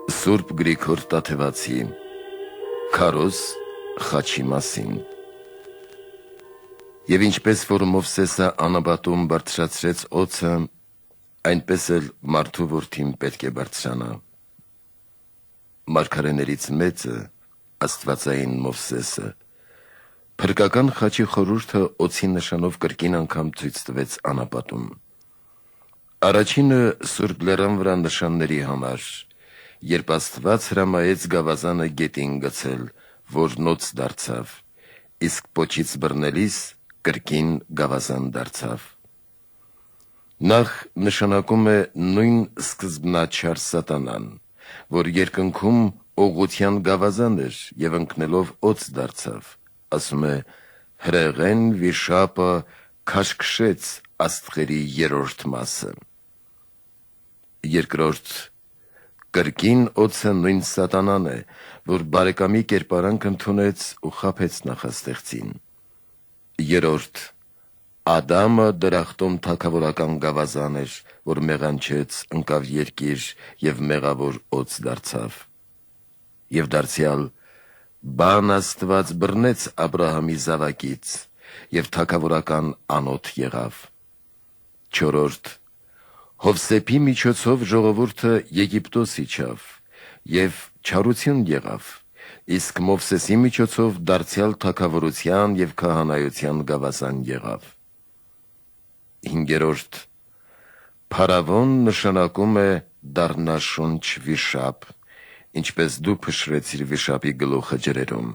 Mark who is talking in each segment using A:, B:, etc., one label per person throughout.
A: Սուրբ Գրիգոր Տաթևացի Քարոզ խաչի մասին։ Եվ ինչպես որ Մովսեսը անապատում բարձրացրեց օձը, այնպես էլ մարդու որդին պետք է բարձրանա։ Մարգարեներից մեծը, աստվածային Մովսեսը, փրկական խաչի խորհուրդը օձի նշանով կրկին անգամ ցույց տվեց անապատում։ Առաջինը Սուրբ Լեռան վրա նշանների համար, երբ Աստված հրամայեց գավազանը գետին գցել, որ նոց դարձավ, իսկ պոչից բռնելիս կրկին գավազան դարձավ։ Նախ նշանակում է նույն սկզբնաչար սատանան, որ երկնքում օղության գավազան էր և ընկնելով օձ դարձավ, ասում է հրեղեն վիշապը քաշքշեց աստղերի երրորդ մասը։ Երկրորդ, կրկին օձը նույն սատանան է, որ բարեկամի կերպարանք ընդունեց ու խաբեց նախաստեղծին։ Երրորդ, Ադամը դրախտում թագավորական գավազան էր, որ մեղանչեց, ընկավ երկիր և մեղավոր օձ դարձավ։ Եվ դարձյալ, բան Աստված բռնեց Աբրահամի զավակից և թագավորական անոթ եղավ։ Չորրորդ, Հովսեփի միջոցով ժողովուրդը Եգիպտոս իջավ և չարություն եղավ, իսկ Մովսեսի միջոցով դարձյալ թագավորության և քահանայության գավազան եղավ։ Հինգերորդ, Փարավոն նշանակում է դառնաշունչ վիշապ, ինչպես դու փշրեցիր վիշապի գլուխը ջրերում։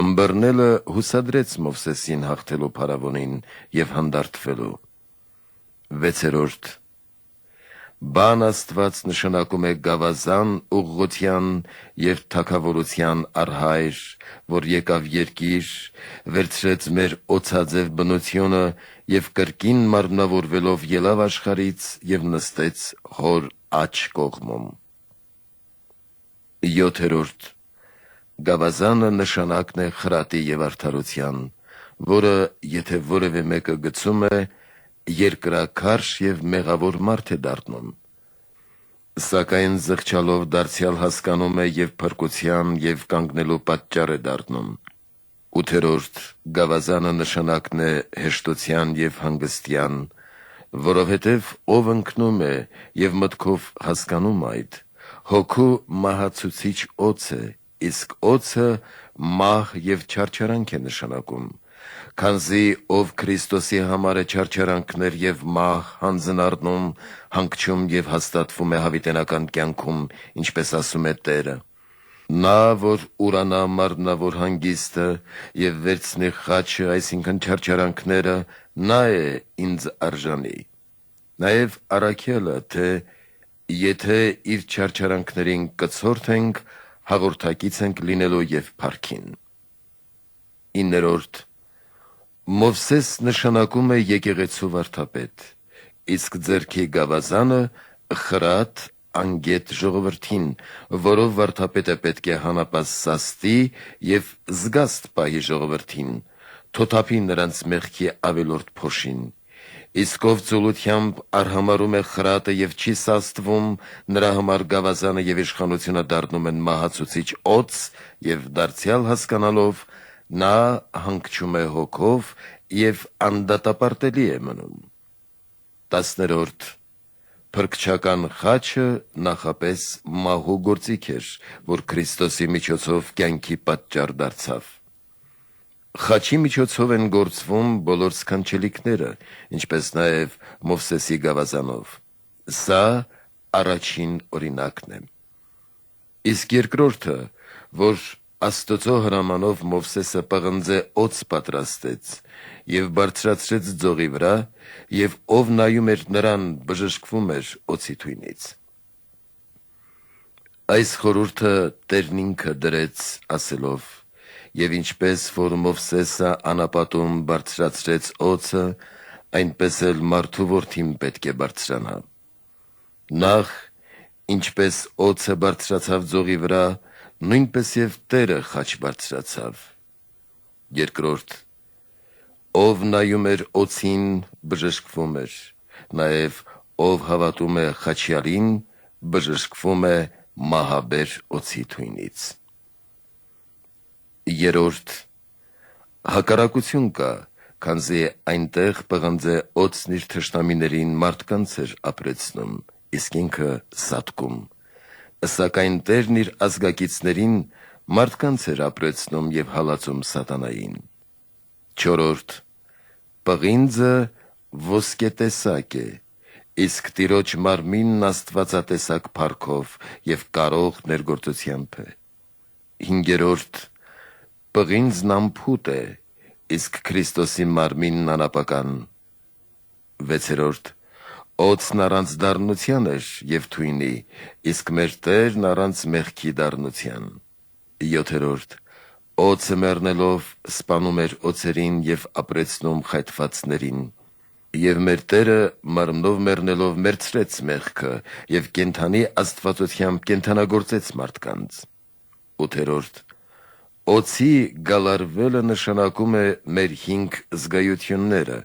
A: Ըմբռնելը հուսադրեց Մովսեսին հաղթելու Փարավոնին և հանդարտվելու։ Վեցերորդ, Բան Աստված նշանակում է գավազան ուղղության և թագավորության առհայր, որ եկավ երկիր, վերցրեց մեր օձաձև բնությունը և կրկին մարմնավորվելով ելավ աշխարհից և նստեց հոր աջ կողմում։ Յոթերորդ, Գավազանը նշանակն է խրատի և արդարության, որը եթե որևէ մեկը գցում է, երկրաքարշ և մեղավոր մարդ է դառնում, սակայն զղջալով դարձյալ հասկանում է և փրկության և կանգնելու պատճառ է դառնում։ Ութերորդ, Գավազանը նշանակն է հեշտության և հանգստյան, որովհետև ով ընկնում է և մտքով հասկանում այդ, հոգու մահացուցիչ օձ է, իսկ օձը մահ և չարչարանք է նշանակում, քանզի ով Քրիստոսի համար է չարչարանքներ և մահ հանձն առնում, հանգչում և հաստատվում է հավիտենական կյանքում, ինչպես ասում է Տերը. նա, որ ուրանա մարմնավոր հանգիստը և վերցնի խաչը, այսինքն չարչարանքները, նա է ինձ արժանի։ Նաև առաքյալը, թե եթե իր չարչարանքներին կցորդենք, հաղորդակից ենք լինելու և փառքին։ Իններորդ, Մովսես նշանակում է եկեղեցու վարդապետ, իսկ ձեռքի գավազանը խրատ անգետ ժողովրդին, որով վարդապետը պետք է հանապազ սաստի և զգաստ պահի ժողովրդին, թոթափի նրանց մեղքի ավելորդ փոշին, իսկ ով ծուլությամբ արհամարում է խրատը և չի սաստվում, նրա համար գավազանը և իշխանությունը դառնում են մահացուցիչ օձ և դարձյալ հասկանալով, նա հանգչում է հոգով և անդատապարտելի է մնում։ Տասներորդ, Փրկչական խաչը նախապես մահու գործիք էր, որ Քրիստոսի միջոցով կյանքի պատճառ դարձավ։ Խաչի միջոցով են գործվում բոլոր սքանչելիքները, ինչպես նաև Մովսեսի գավազանով։ Սա առաջին օրինակն է։ Իսկ երկրորդը, որ Աստծո հրամանով Մովսեսը պղնձե օձ պատրաստեց և բարձրացրեց ձողի վրա, և ով նայում էր նրան, բժշկվում էր օձի թույնից։ Այս խորհուրդը Տերն ինքը դրեց ասելով. «Եվ ինչպես որ Մովսեսը անապատում բարձրացրեց օձը, այնպես էլ մարդու որդին պետք է բարձրանա»։ Նախ, ինչպես օձը բարձրացավ ձողի վրա, նույնպես և Տերը խաչ բարձրացավ։ Երկրորդ, ով նայում էր օձին, բժշկվում էր, նաև ով հավատում է խաչյալին, բժշկվում է մահաբեր օծի թույնից։ Երորդ, հակառակություն կա, քանզի այնտեղ պղնձե օծն իր թշնամիներին մարդկանց էր ապրեցնում, իսկ ինքը սատկում, սակայն Տերն իր ազգակիցներին մարդկանց էր ապրեցնում և հալածում սատանային։ Չորրորդ, պղինձը ոսկետեսակ է, իսկ Տիրոջ մարմինն աստվածատեսակ փառքով և կարող ներգործությամբ է։ Հինգերորդ, պղինձն ամփոփ է, իսկ Քրիստոսի մարմինն անապական։ Վեցերորդ, օծն առանց դառնության էր և թույնի, իսկ մեր Տերն առանց մեղքի դառնության։ Յոթերորդ, օծը մեռնելով սպանում էր օծերին և ապրեցնում խայթվածներին։ Եվ մեր Տերը մարմնով մեռնելով մերձրեց մեղքը և կենդանի աստվածությամբ կենդանագործեց մարդկանց։ Ութերորդ, օծի գալարվելը նշանակում է մեր 5 զգայությունները,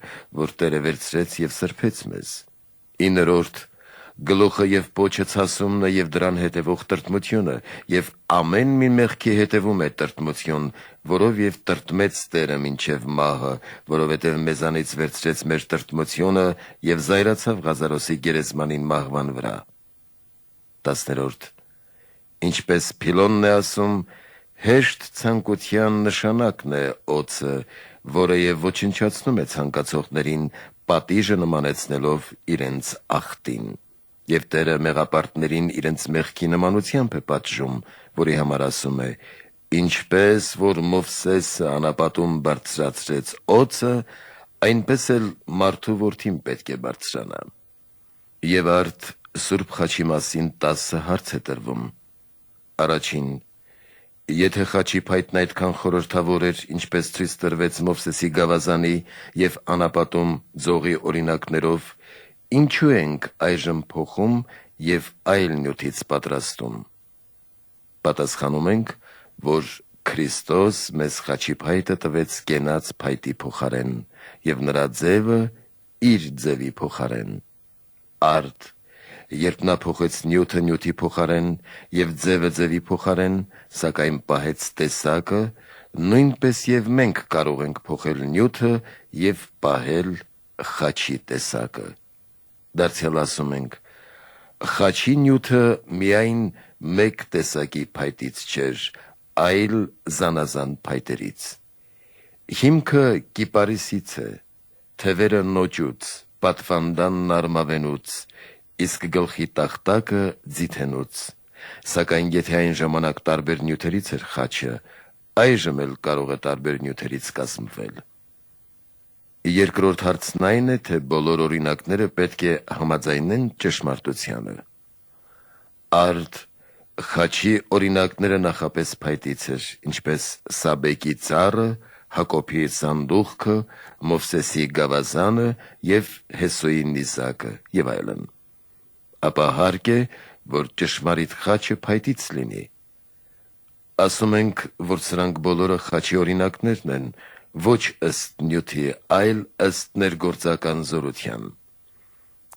A: որ Տերը վերցրեց և սրբեց մեզ։ Իներորդ, գլուխը և պոչը ցասումն է և դրան հետևող տրտմությունը, և ամեն մի մեղքի հետևում է տրտմություն, որով և տրտմեց Տերը մինչև մահը, որովհետև մեզանից վերցրեց մեր տրտմությունը և զայրացավ Ղազարոսի գերեզմանին մահվան վրա։ 10-րդ, ինչպես Փիլոնն է ասում, հեշտ ցանկության նշանակն է օծը, որը և ոչնչացնում է ցանկացողներին, պատիժը նմանեցնելով իրենց ախտին, և Տերը մեղապարտներին իրենց մեղքի նմանությամբ է պատժում, որի համար ասում է. ինչպես որ Մովսեսը անապատում բարձրացրեց օծը, այնպես էլ մարդու որդին պետք է բարձրանա։ Եվ արդ Սուրբ խաչի մասին 10 հարց է տրվում։ Առաջին, եթե խաչի փայտն այդքան խորհրդավոր էր, ինչպես ցույց տրվեց Մովսեսի գավազանի և անապատում ձողի օրինակներով, ինչու ենք այժմ փոխում և այլ նյութից պատրաստում։ Պատասխանում ենք, որ Քրիստոս մեզ խաչի փայտը տվեց կենաց փայտի փոխարեն և նրա ձևը իր ձևի փոխարեն։ Արդ, երբ նա փոխեց նյութը նյութի փոխարեն և ձևը ձևի փոխարեն, սակայն պահեց տեսակը, նույնպես և մենք կարող ենք փոխել նյութը և պահել խաչի տեսակը։ Դարձյալ ասում ենք. խաչի նյութը միայն մեկ տեսակի փայտից չէր, այլ զանազան փայտերից։ Հիմքը կիպարիսից է, թևերը նոճուց, պատվանդանն արմավենուց, իսկ գլխի տախտակը ձիթենուց։ Սակայն եթե այն ժամանակ տարբեր նյութերից էր խաչը, այժմ էլ կարող է տարբեր նյութերից կազմվել։ Երկրորդ հարցն այն է, թե բոլոր օրինակները պետք է համաձայնեն ճշմարտությանը։ Արդ, խաչի օրինակները նախապես փայտից էր, ինչպես Սաբեկի ծառը, Հակոբի սանդուղքը, Մովսեսի գավազանը և Հեսոյի նիզակը և այլն։ Ապա հարկ է, որ ճշմարիտ խաչը փայտից լինի։ Ասում ենք, որ սրանք բոլորը խաչի օրինակներն են, ոչ ըստ նյութի, այլ ըստ ներգործական զորության։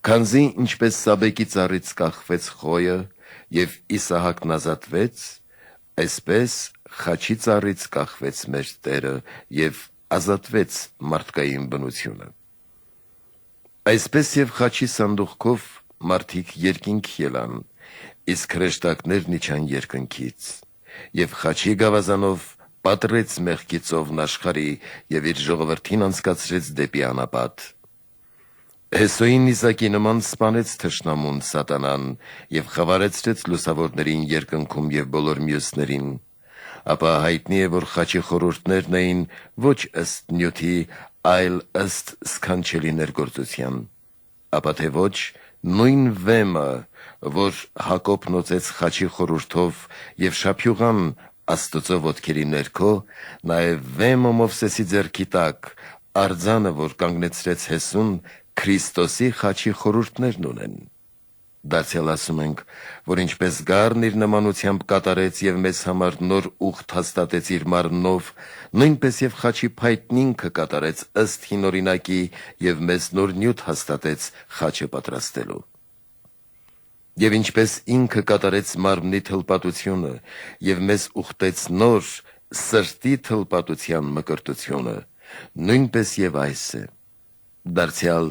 A: Քանզի ինչպես Սաբեկի ծառից կախվեց Խոյը և Իսահակն ազատվեց, այսպես խաչի ծառից կախվեց մեր Տերը և ազատվեց մարդկային բնությունը։ Այսպես և խաչի սանդուղքով մարդիկ երկինք ելան, իսկ հրեշտակներն իջան երկնքից, և խաչի գավազանով պատռեց մեղքի ծովն աշխարհի և իր ժողովրդին անցկացրեց դեպի անապատ։ Հեսոյի նիզակի նման սպանեց թշնամուն սատանան և խավարեցրեց լուսավորներին երկնքում և բոլոր մյուսներին։ Ապա հայտնի է, որ խաչի խորհուրդներն էին ոչ ըստ նյութի, այլ ըստ սքանչելի ներգործության։ Ապա թե ոչ, նույն վեմը, որ Հակոբն օծեց խաչի խորհուրդով և շափյուղան Աստծո ոտքերի ներքո, նաև վեմը Մովսեսի ձեռքի տակ, արձանը, որ կանգնեցրեց Հեսուն, Քրիստոսի խաչի խորհուրդներն ունեն։ Դարձյալ ասում ենք, որ ինչպես գառն իր նմանությամբ կատարեց և մեզ համար նոր ուխտ հաստատեց իր մարմնով, նույնպես և խաչի փայտն ինքը կատարեց ըստ հին օրինակի և մեզ նոր նյութ հաստատեց խաչը պատրաստելու։ Եվ ինչպես ինքը կատարեց մարմնի թլպատությունը եւ մեզ ուխտեց նոր սրտի թլպատության մկրտությունը, նույնպես եւ այս է։ Դարձյալ,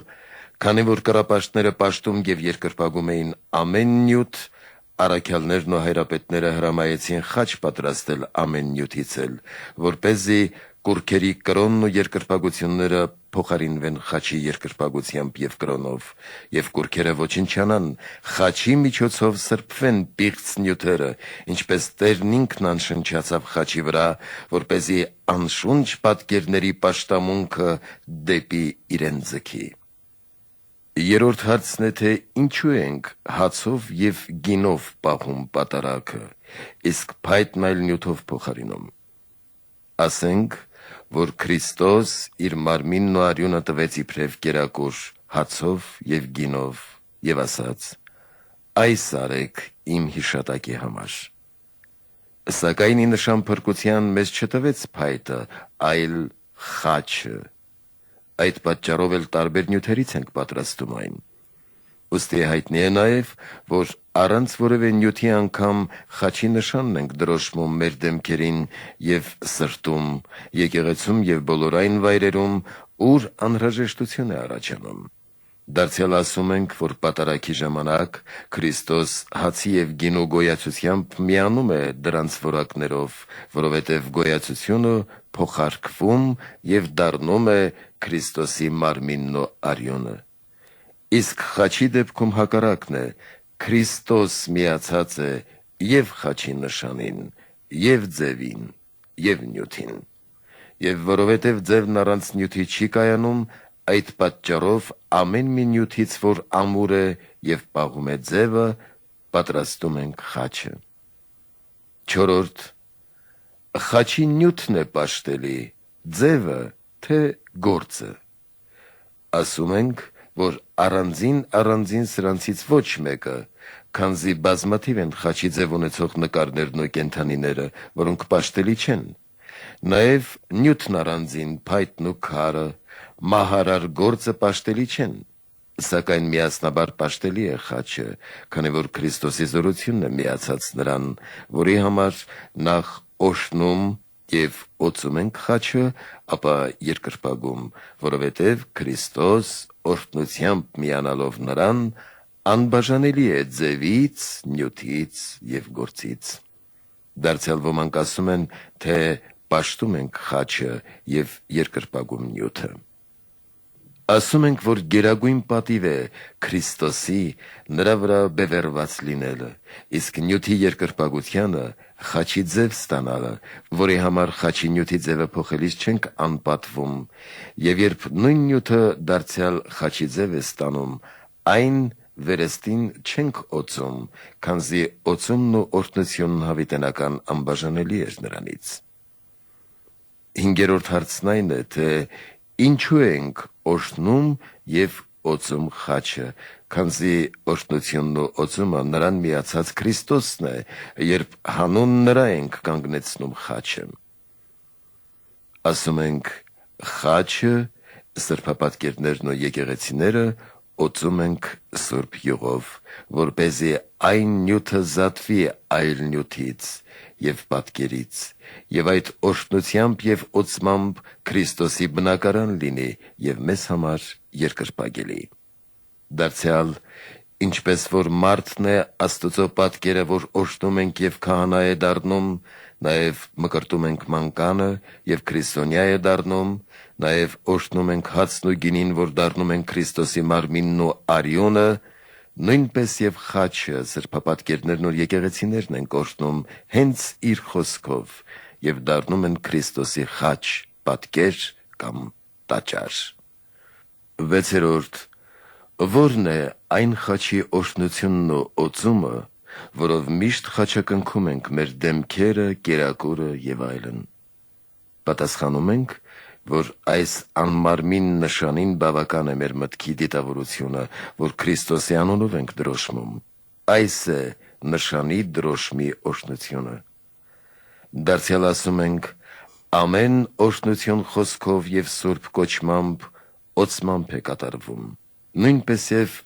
A: քանի որ կռապաշտները պաշտում եւ երկրպագում էին ամեն նյութ, առաքյալներն ու հայրապետները հրամայեցին խաչ պատրաստել ամեն նյութից էլ, որպեսզի կուրքերի կրոնն ու երկրպագությունները փոխարինվեն խաչի երկրպագությամբ եւ կրոնով, եւ կուրքերը ոչնչանան, խաչի միջոցով սրբվեն պիղծ նյութերը, ինչպես Տերն ինքն անշնչացավ խաչի վրա, որպեսզի անշունչ պատկերների պաշտամունքը դեպի իրեն ձգի։ Երրորդ հարցն է, թե ինչու ենք հացով եւ գինով պահում պատարակը, իսկ փայտն այլ նյութով փոխարինում։ Ասենք, որ Քրիստոս իր մարմինն ու արյունը տվեց իբրև կերակուր հացով եւ գինով եւ ասաց. «Այս արեք իմ հիշատակի համար»։ Սակայն ի նշան փրկության մեզ չտվեց փայտը, այլ խաչը։ Այդ պատճառով էլ տարբեր նյութերից ենք պատրաստում այն։ Ուստի հայտնի է նաև, որ առանց որևէ նյութի անգամ խաչի նշանն ենք դրոշմում մեր դեմքերին եւ սրտում, եկեղեցում եւ բոլոր այն վայրերում, ուր անհրաժեշտություն է առաջանում։ Դարձյալ ասում ենք, որ պատարակի ժամանակ Քրիստոս հացի եւ գինու գոյացությամբ միանում է դրանց որակներով, որովհետեւ գոյացությունը փոխարկվում եւ դառնում է Քրիստոսի մարմինն ու արյունը։ Իսկ խաչի դեպքում հակառակն է, Քրիստոս միացած է եւ խաչի նշանին, եւ ձևին, եւ նյութին։ Եվ որովհետեւ ձևն առանց նյութի չի կայանում, այդ պատճառով ամեն մի նյութից, որ ամուր է եւ պահում է ձևը, պատրաստում ենք խաչը։ Չորրորդ, խաչի նյութն է պաշտելի, ձևը թե գործը։ Ասում ենք, որ առանձին սրանցից ոչ մեկը, քանզի բազմաթիվ են խաչի ձև ունեցող նկարներն ու կենդանիները, որոնք պաշտելի չեն։ Նաև նյութն առանձին, փայտն ու քարը, մահարար գործը պաշտելի չեն, սակայն միասնաբար պաշտելի է խաչը, քանի որ Քրիստոսի զորությունն է միացած նրան, որի համար նախ օշնում եւ օծում ենք խաչը, ապա երկրպագում, որովհետեւ Քրիստոս օրհնությամբ միանալով նրան անբաժանելի է ձևից, նյութից եւ գործից։ Դարձյալ ոմանք ասում են, թե պաշտում ենք խաչը եւ երկրպագում նյութը։ Ասում ենք, որ գերագույն պատիվ է Քրիստոսի նրա վրա բևեռված լինելը, իսկ նյութի երկրպագությանը խաչի ձև ստանալը, որի համար խաչի նյութի ձևը փոխելիս չենք անպատվում, եւ երբ նույն նյութը դարձյալ խաչի ձև է ստանում, այն վերստին չենք օծում, քանզի օծումն ու օրհնությունն հավիտենական անբաժանելի է նրանից։ Հինգերորդ հարցն այն է, թե ինչու ենք օժնում եւ օծում խաչը, քանզի օրհնությունն ու օծումը նրան միացած Քրիստոսն է, երբ հանուն նրա ենք կանգնեցնում խաչը։ Ասում ենք, խաչը, սրբապատկերներն ու եկեղեցիները օծում ենք Սուրբ Յուղով, որպեսզի այն նյութը զատվի այլ նյութից եւ պատկերից, եւ այդ օրհնությամբ եւ օծմամբ Քրիստոսի բնակարան լինի եւ մեզ համար երկրպագելի։ Դարձյալ, ինչպես որ մարդն է Աստծո պատկերը, որ օրհնում ենք եւ քահանա է դառնում, նաեւ մկրտում ենք մանկանը եւ քրիստոնյա է դառնում, նաեւ օրհնում ենք հացն ու գինին, որ դառնում են Քրիստոսի մարմինն ու արյունը, նույնպես եւ խաչը, սրբապատկերներն ու եկեղեցիներն են օրհնում հենց իր խոսքով եւ դառնում են Քրիստոսի խաչ, պատկեր կամ տաճար։ Վեցերորդ, որն է այն խաչի օրհնությունն ու օծումը, որով միշտ խաչակնքում ենք մեր դեմքերը, կերակուրը եւ այլն։ Պատասխանում ենք, որ այս անմարմին նշանին բավական է մեր մտքի դիտավորությունը, որ Քրիստոսի անունով ենք դրոշմում։ Այս է նշանի դրոշմի օրհնությունը։ Դարձյալ ասում ենք, ամեն օրհնություն խոսքով եւ սուրբ կոչմամբ, օծմամբ է կատարվում։ Նույնպես եւ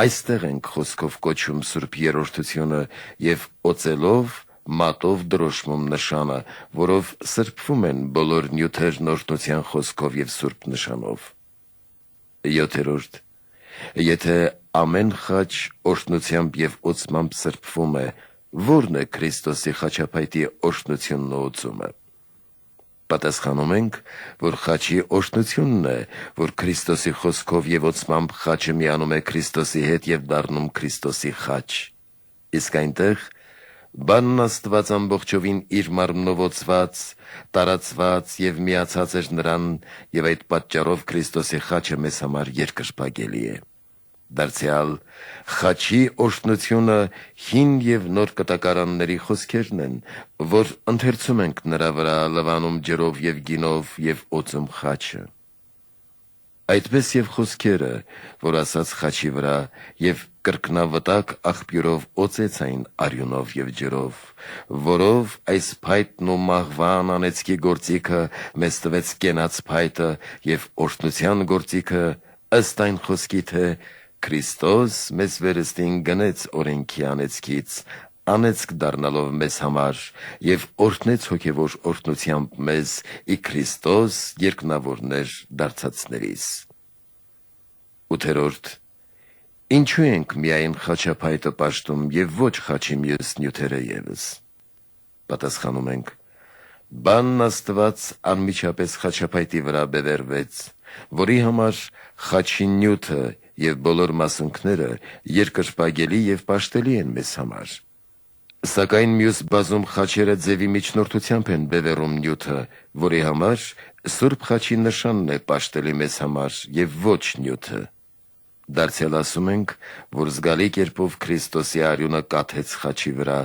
A: Այստեղ ենք խոսքով կոչում Սուրբ Երրորդությունը եւ օծելով մատով դրոշմում նշանը, որով սրբվում են բոլոր նյութերն օրհնության խոսքով եւ սուրբ նշանով։ 7. Եթե ամեն խաչ օրհնությամբ եւ օծմամբ սրբվում է, ո՞րն է Քրիստոսի խաչապայտի օրհնությունն ու օծումը։ Պատասխանում ենք, որ խաչի օրհնությունն է, որ Քրիստոսի խոսքով եւ օծմամբ խաչը միանում է Քրիստոսի հետ եւ դառնում Քրիստոսի խաչ։ Իսկ այնտեղ բանն Աստված ամբողջովին իր մարմնով օծված, տարածված եւ միացած էր նրան, եւ այդ պատճառով Քրիստոսի խաչը մեզ համար երկրպագելի է։ Դարձյալ խաչի օրհնությունը հին եւ նոր կտակարանների խոսքերն են, որ ընթերցում ենք նրա վրա լվանում ջրով եւ գինով եւ օծում խաչը։ Այդպես եւ խոսքերը, որ ասած խաչի վրա եւ կրկնավտակ աղբյուրով օծեց այն արյունով եւ ջրով, որով այս փայտն ու մահվան անեծքի գործիքը մեզ տվեց կենաց փայտը եւ օրհնության գործիքը ըստ այն խոսքի, թե Քրիստոս մեզ վերստին գնեց օրենքի անեծքից, անեծք դառնալով մեզ համար եւ օրհնեց հոգեվոր օրհնությամբ մեզ ի Քրիստոս երկնավորներ դարձածներիս։ 8. Ինչու ենք միայն խաչապայտը պաշտում եւ ոչ խաչի մյուս նյութերը եւս։ Պատասխանում ենք. Բանն Աստված անմիջապես խաչապայտի վրա բևեռվեց, որի համար խաչի նյութը եւ բոլոր մասունքները երկրպագելի եւ պաշտելի են մեզ համար։ Սակայն մյուս բազում խաչերը ձևի միջնորդությամբ են բևեռում նյութը, որի համար Սուրբ խաչի նշանն է պաշտելի մեզ համար եւ ոչ նյութը։ Դարձյալ ասում ենք, որ զգալի կերպով Քրիստոսի արյունը կաթեց խաչի վրա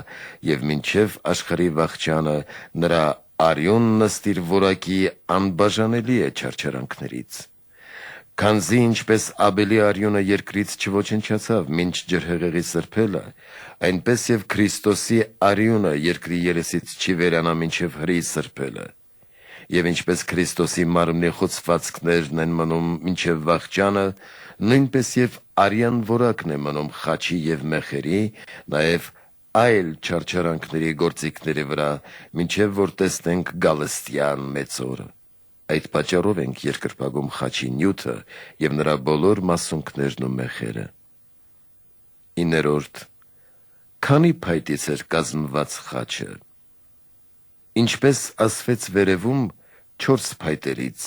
A: եւ մինչեւ աշխարհի վախճանը նրա արյունն ըստ իր որակի անբաժանելի է չարչարանքներից։ Քանզի ինչպես Աբելի արյունը երկրից չոչնչացավ մինչ ջրհեղեղի սրբելը, այնպես եւ Քրիստոսի արյունը երկրի երեսից չի վերանա մինչեւ հրի սրբելը։ Եվ ինչպես Քրիստոսի մարմնի խոցվածքներն են մնում մինչեւ վախճանը, նույնպես եւ արյան որակն է մնում խաչի եւ մեխերի, նաեւ այլ չարչարանքների գործիքների վրա, մինչեւ որ տեսնենք գալստյան մեծ օրը։ Այդ պատճառով ենք երկրպագում խաչի նյութը եւ նրա բոլոր մասունքներն ու մեխերը։ 9. Քանի փայտից էր կազմված խաչը։ Ինչպես ասվեց վերևում 4 փայտերից,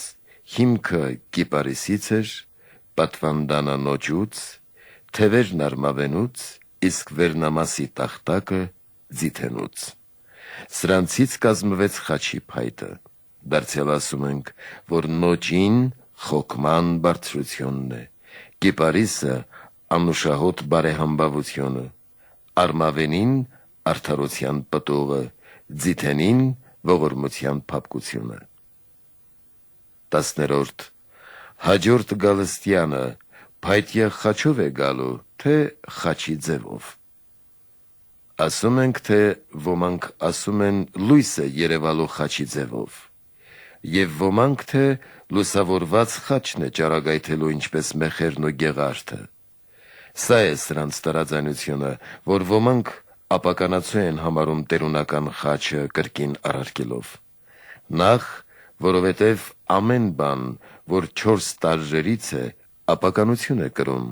A: հիմքը կիպարիսից էր, պատվանդանը նոճուց, թևերն արմավենուց, իսկ վերնամասի տախտակը ձիթենուց։ Սրանցից կազմվեց խաչի փայտը։ Դարձյալ ասում ենք, որ նոճին խոքման բարձրությունն է, կիպարիսը անուշահոտ բարեհամբավությունը, արմավենին արդարության պտուղը, ձիթենին ողորմության փափկությունը։ 10. Հաջորդ գալստյանը փայտյա խաչով է գալու, թե խաչի ձևով։ Ասում ենք, թե ոմանք ասում են լույս է երևալու խաչի ձևով, եւ ոմանք, թե լուսավորված խաչն է ճառագայթելու ինչպես մեխերն ու գեղարդը։ Սա է սրանց տարաձայնությունը, որ ոմանք ապականացու են համարում տերունական խաչը կրկին առարկելով։ Նախ, որովհետև ամեն բան, որ 4 տարժերից է, ապականություն է կրում,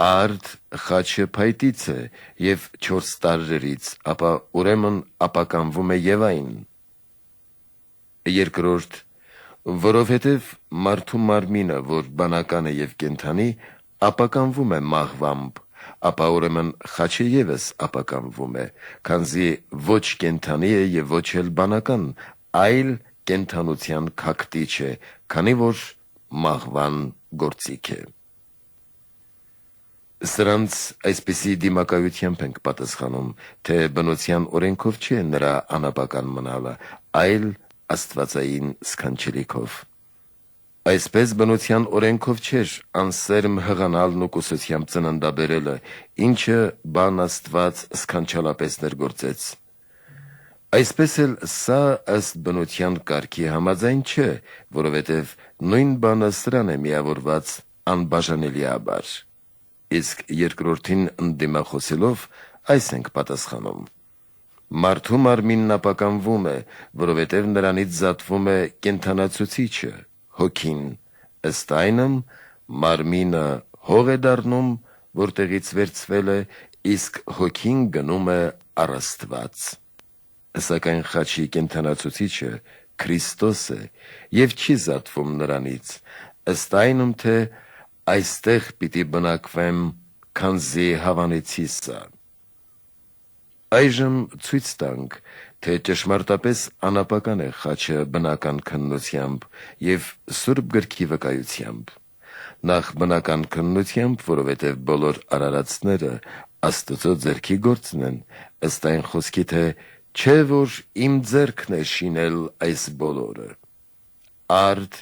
A: արդ խաչը փայտից է եւ 4 տարժերից, ապա ուրեմն ապականվում է եւ այն։ 2. Որովհետև մարդու մարմինը, որ բանական է եւ կենդանի, ապականվում է մահվամբ, ապա ուրեմն խաչը եւս ապականվում է, քանզի ոչ կենդանի է եւ ոչ էլ բանական, այլ կենդանության քակտիչ է, քանի որ մահվան գործիք է։ Սրանց այսպիսի դիմակայությամբ ենք պատասխանում, թե բնության օրենքով չէ նրա անապական մնալը, այլ աստվածային սքանչելիքով։ Այսպես բնության օրենքով չէր անսերմ հղանալն ու կուսությամբ ծննդաբերելը, ինչը բան Աստված սքանչալապես ներգործեց։ Այսպես էլ սա ըստ բնության կարգի համաձայն չէ, որովհետև նույն բանը սրան է միավորված անբաժանելիաբար։ իսկ երկրորդին ընդդիմախոսելով այս ենք պատասխանում. Մարդու մարմինն ապականվում է, որովհետև նրանից զատվում է կենդանացուցիչը, հոգին, ըստ այնմ մարմինը հող է դառնում, որտեղից վերցվել է, իսկ հոգին գնում է առ Աստված։ Սակայն խաչի կենդանացուցիչը Քրիստոս է և չի զատվում նրանից, ըստ այնմ թե այստեղ պիտի բնակվեմ, քանզի հավանեցի սա։ Այժմ ցույց տանք, թե ճշմարտապես անապական է խաչը բնական քննությամբ և Սուրբ Գրքի վկայությամբ։ Նախ բնական քննությամբ, որովհետև բոլոր արարածները Աստծո ձեռքի գործն են, ըստ այն խոսքի, թե չէ որ իմ ձեռքն է շինել այս բոլորը։ Արդ,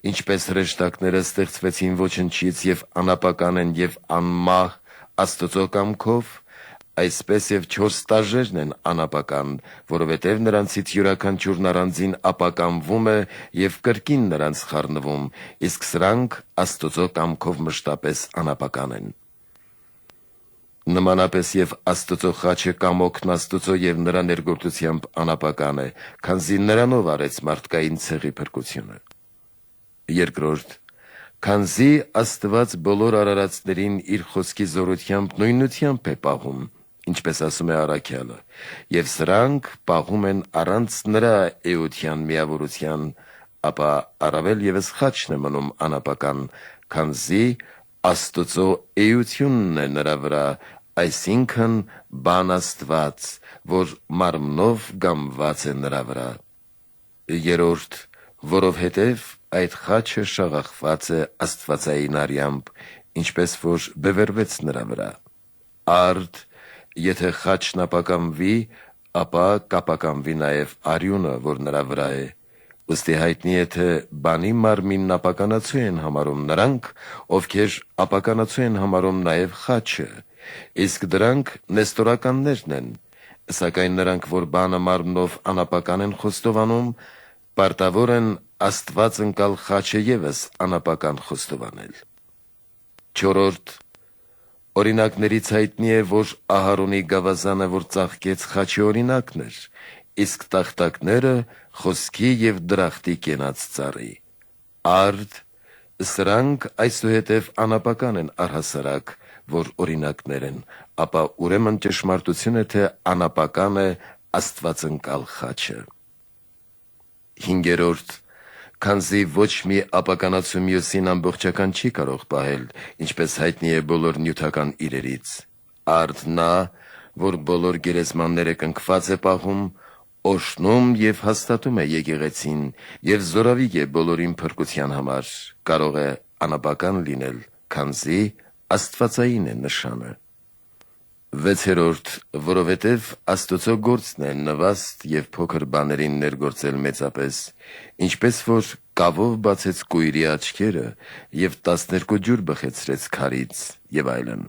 A: ինչպես հրեշտակները ստեղծվեցին ոչնչից և անապական են և անմահ Աստծո կամքով, այսպես և 4 ստաժերն են անապական, որովհետև նրանցից յուրաքանչյուրն առանձին ապականվում է և կրկին նրանց խառնվում, իսկ սրանք Աստծո կամքով մշտապես անապական են։ Նմանապես և Աստծո խաչը կամոքն Աստծո և նրա ներգործությամբ անապական է, քանզի նրանով արեց մարդկային ցեղի փրկությունը։ Երկրորդ, քանզի Աստված բոլոր արարածներին իր խոսքի զորությամբ նույնությամբ է պահում, ինչպես ասում է առաքյալը, և սրանք պահում են առանց նրա էության միավորության, ապա առավել ևս խաչն է մնում անապական, քանզի Աստծո էությունն է նրա վրա, այսինքն բան Աստված, որ մարմնով գամված է նրա վրա։ Երորդ, որովհետև այդ խաչը շաղախված է աստվածային արյամբ, ինչպես որ բևեռվեց նրա վրա։ Արդ, եթե խաչն ապականվի, ապա կապականվի նաև արյունը, որ նրա վրա է։ Ուստի հայտնի է, թե բանի մարմինն ապականացու են համարում նրանք, ովքեր ապականացու են համարում նաև խաչը, իսկ դրանք նեստորականներն են, սակայն նրանք, որ բանը մարմնով անապական են խոստովանում, պարտավոր են Աստված ընկալ խաչը ևս անապական խոստովանել։ Չորրորդ, օրինակներից հայտնի է, որ Ահարոնի գավազանը, որ ծաղկեց, խաչի օրինակն էր, իսկ տախտակները խոսքի և դրախտի կենաց ծառի։ Արդ, սրանք այսուհետև անապական են առհասարակ, որ օրինակներ են, ապա ուրեմն ճշմարտություն է, թե անապական է Աստվածընկալ խաչը։ Հինգերորդ, քանզի ոչ մի ապականացու մյուսին ամբողջական չի կարող պահել, ինչպես հայտնի է բոլոր նյութական իրերից։ Արդ նա, որ բոլոր գերեզմանները կնքված է պահում, օժտնում և հաստատում է եկեղեցին և զորավիգ է բոլորին փրկության համար, կարող է անապական լինել, քանզի աստվածային է նշանը։ Վեցերորդ, որովհետև Աստծո գործն է նվաստ և փոքր բաներին ներգործել մեծապես, ինչպես որ կավով բացեց կույրի աչքերը և 12 ջուր բխեցրեց քարից և այլն։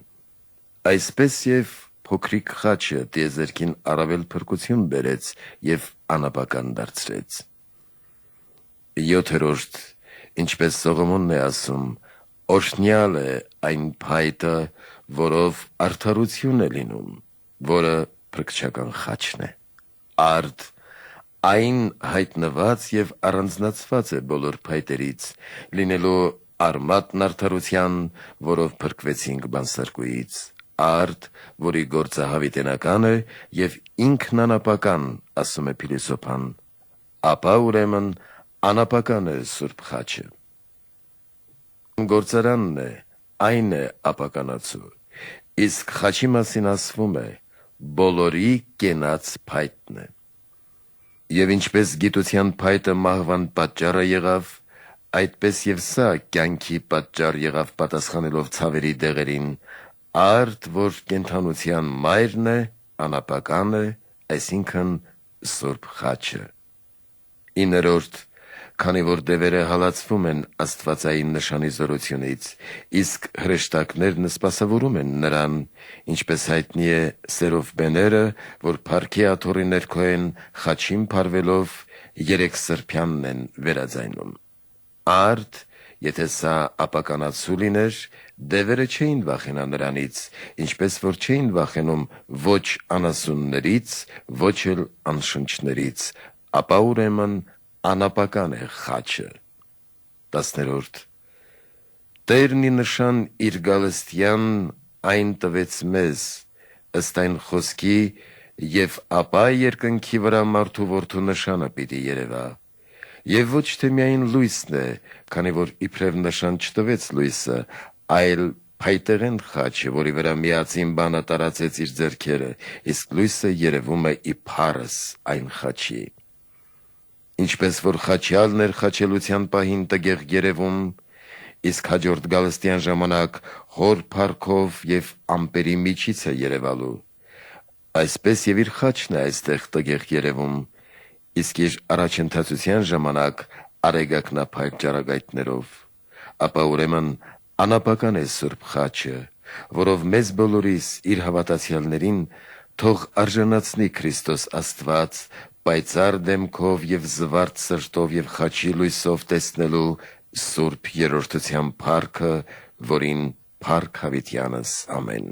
A: Այսպես և փոքրիկ խաչը տիեզերքին առավել փրկություն բերեց և անապական դարձրեց։ Յոթերորդ, ինչպես Սողոմոնն է ասում, օրհնյալ է այն փայտը, որով արդարություն է լինում, որը փրկչական խաչն է։ Արդ, այն հայտնված և առանձնացված է բոլոր փայտերից, լինելու արմատն արդարության, որով փրկվեցինք բանսարկուից։ Արդ, որի գործը հավիտենական է և ինքն անապական, ասում է փիլիսոփան, ապա ուրեմն անապական է Սուրբ խաչը։ Գործարանն է, այն է ապականացու, իսկ խաչի մասին ասվում է, բոլորի կենաց փայտն է։ Եվ ինչպես գիտության փայտը մահվան պատճառը եղավ, այդպես և սա կյանքի պատճառ եղավ պատասխանելով ցավերի դեղերին, արդ, որ կենդանության մայրն է, անապական է, այսինքն Սուրբ խաչը։ Իներորդ, քանի որ դևերը հալածվում են աստվածային նշանի զորությունից, իսկ հրեշտակներն սպասավորում են նրան, ինչպես հայտնի է սերով բեները, որ փառքի աթոռի ներքո են, խաչին փարվելով 3 սրբյանն են վերաձայնում։ Արդ, Եթե սա ապականացու լիներ, դևերը չէին վախենա նրանից, ինչպես որ չէին վախենում ոչ անասուններից, ոչ էլ անշնչներից, ապա ուրեմն անապական է խաչը։ 10. Տերն ի նշան իր գալստյան այն տվեց մեզ, ըստ այն խոսքի, և ապա երկնքի վրա մարդու որդու նշանը պիտի երևա։ Եվ ոչ թե միայն լույսն է, քանի որ իբրև նշան չտվեց լույսը, այլ փայտեղեն խաչը, որի վրա միածին բանը տարածեց իր ձեռքերը, իսկ լույսը երևում է իբարս այն խաչի։ Ինչպես որ խաչյալն էր խաչելության պահին տգեղ երևում, իսկ հաջորդ գալստյան ժամանակ հոր փառքով և ամպերի միջից է երևալու, այսպես և իր խաչն է այստեղ տգեղ երևում, իսկ իր առաջընթացության ժամանակ արեգակնափայտ ճառագայթներով, ապա ուրեմն անապական է սուրբ խաչը, որով մեզ բոլորիս իր հավատացյալներին թող արժանացնի Քրիստոս Աստված պայծառ դեմքով և զվարթ սրտով և խաչի լույսով տեսնելու սուրբ երրորդության փառքը, որին փառք հավիտյանս ամեն։